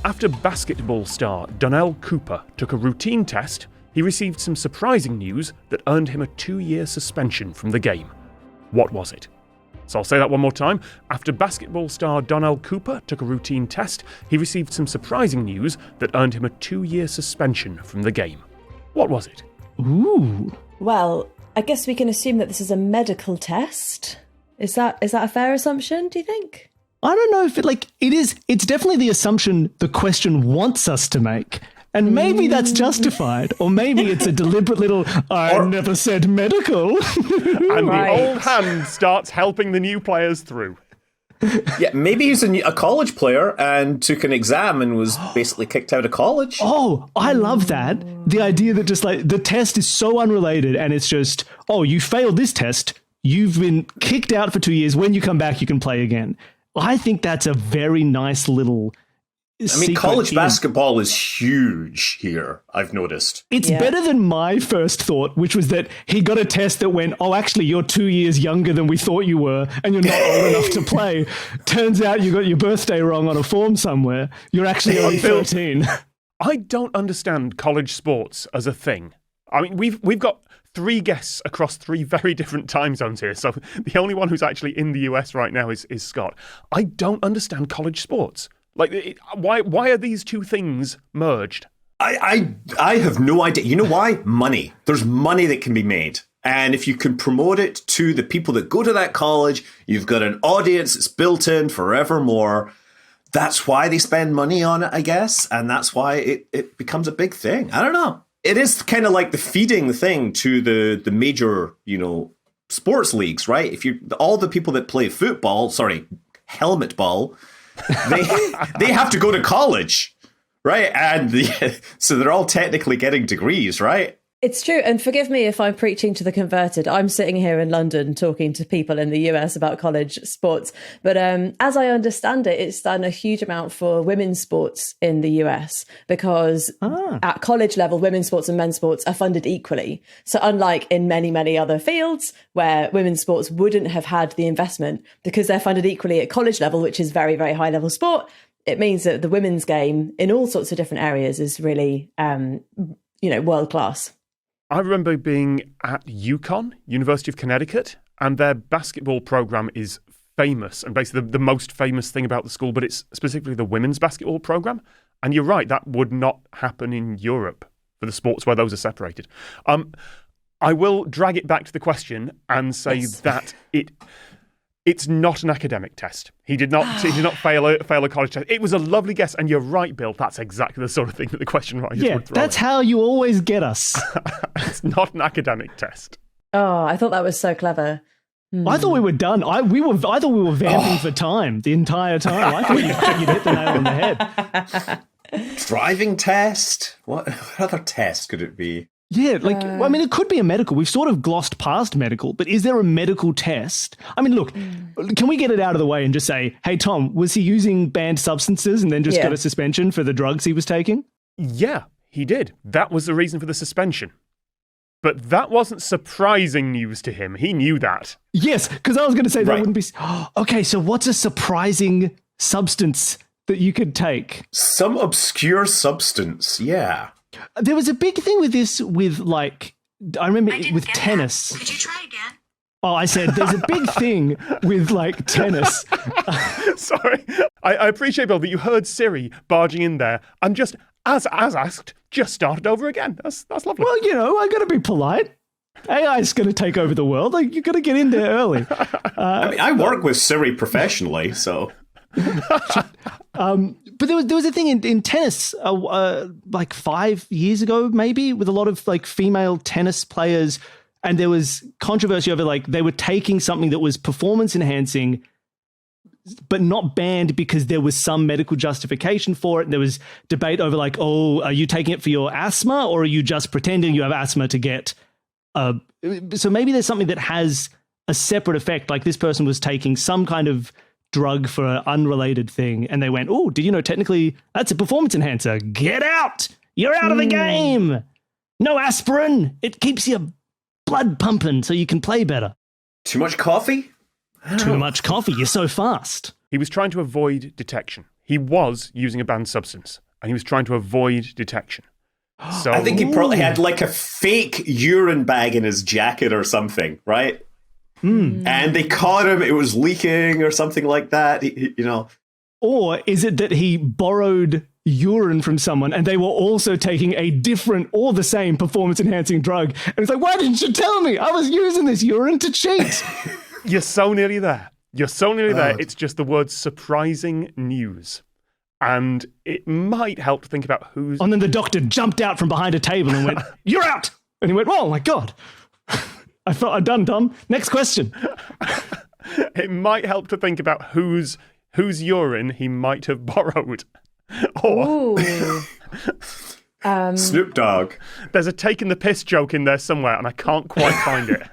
After basketball star Donnell Cooper took a routine test, he received some surprising news that earned him a 2-year suspension from the game. What was it? So I'll say that one more time. After basketball star Donnell Cooper took a routine test, he received some surprising news that earned him a 2-year suspension from the game. What was it? Ooh. Well, I guess we can assume that this is a medical test. Is that a fair assumption, do you think? I don't know if it is. It's definitely the assumption the question wants us to make. And maybe that's justified. Or maybe it's a deliberate little, never said medical. And the old hand starts helping the new players through. Yeah, maybe he's a college player and took an exam and was basically kicked out of college. Oh, I love that. The idea that just like the test is so unrelated and it's just, oh, you failed this test. You've been kicked out for 2 years. When you come back, you can play again. I think that's a very nice little... college basketball is huge here, I've noticed. It's better than my first thought, which was that he got a test that went, oh, actually, you're 2 years younger than we thought you were, and you're not old enough to play. Turns out you got your birthday wrong on a form somewhere. You're actually only 13. I don't understand college sports as a thing. I mean, we've got 3 guests across 3 very different time zones here, so the only one who's actually in the US right now is Scott. I don't understand college sports. Like, why are these two things merged? I have no idea. You know why? Money. There's money that can be made. And if you can promote it to the people that go to that college, you've got an audience that's built in forevermore. That's why they spend money on it, I guess. And that's why it becomes a big thing. I don't know. It is kind of like the feeding thing to the major, sports leagues, right? If all the people that play helmet ball, they have to go to college, right? And so they're all technically getting degrees, right? It's true. And forgive me if I'm preaching to the converted. I'm sitting here in London talking to people in the US about college sports. But as I understand it, it's done a huge amount for women's sports in the US because at college level, women's sports and men's sports are funded equally. So unlike in many, many other fields where women's sports wouldn't have had the investment because they're funded equally at college level, which is very, very high level sport, it means that the women's game in all sorts of different areas is really, world class. I remember being at UConn, University of Connecticut, and their basketball program is famous, and basically the most famous thing about the school, but it's specifically the women's basketball program. And you're right, that would not happen in Europe for the sports where those are separated. I will drag it back to the question and say that it's not an academic test. He did not fail a college test. It was a lovely guess, and you're right, Bill. That's exactly the sort of thing that the question writers would throw. That's how you always get us. It's not an academic test. Oh, I thought that was so clever. I thought we were done. I thought we were vamping for time the entire time. I thought you'd hit the nail on the head. Driving test? What other test could it be? Yeah, it could be a medical. We've sort of glossed past medical, but is there a medical test? I mean, look, can we get it out of the way and just say, hey, Tom, was he using banned substances and then just got a suspension for the drugs he was taking? Yeah, he did. That was the reason for the suspension. But that wasn't surprising news to him. He knew that. Yes, because I was going to say that wouldn't be... Okay, so what's a surprising substance that you could take? Some obscure substance, yeah. There was a big thing with this, I remember with tennis. Could you try again? Oh, I said there's a big thing with tennis. Sorry, I appreciate, Bill, that you heard Siri barging in there and just, as asked, just started over again. That's lovely. Well, I got to be polite. AI's going to take over the world. You got to get in there early. I work with Siri professionally, so. But there was a thing in tennis 5 years ago, maybe, with a lot of female tennis players, and there was controversy over they were taking something that was performance enhancing, but not banned because there was some medical justification for it. And there was debate over are you taking it for your asthma or are you just pretending you have asthma to get? So maybe there's something that has a separate effect. Like this person was taking some kind of drug for an unrelated thing and they went, oh, did you know technically that's a performance enhancer? Get out! You're out of the game! No aspirin! It keeps your blood pumping so you can play better. Too much coffee? Too much coffee, you're so fast. He was trying to avoid detection. he was using a banned substance and he was trying to avoid detection. So I think he probably had like a fake urine bag in his jacket or something, right? And they caught him. It was leaking or something like that. Or is it that he borrowed urine from someone and they were also taking a different or the same performance-enhancing drug? And it's like, why didn't you tell me? I was using this urine to cheat. You're so nearly there. You're so nearly there. It's just the word surprising news. And it might help to think about who's... And then the doctor jumped out from behind a table and went, "You're out!" And he went, "Oh my God. I thought I'd done, Tom. Next question." It might help to think about whose urine he might have borrowed. Or Snoop Dogg. There's a taking the piss joke in there somewhere, and I can't quite find it.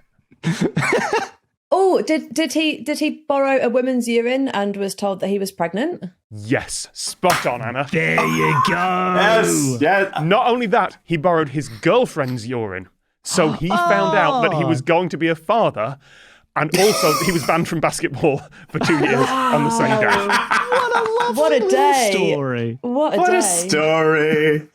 Oh, did he borrow a woman's urine and was told that he was pregnant? Yes, spot on, Anna. There you go. Yes, yeah. Not only that, he borrowed his girlfriend's urine. So he found out that he was going to be a father, and also he was banned from basketball for 2 years on the same day. What a day. Story. What a What day. a story.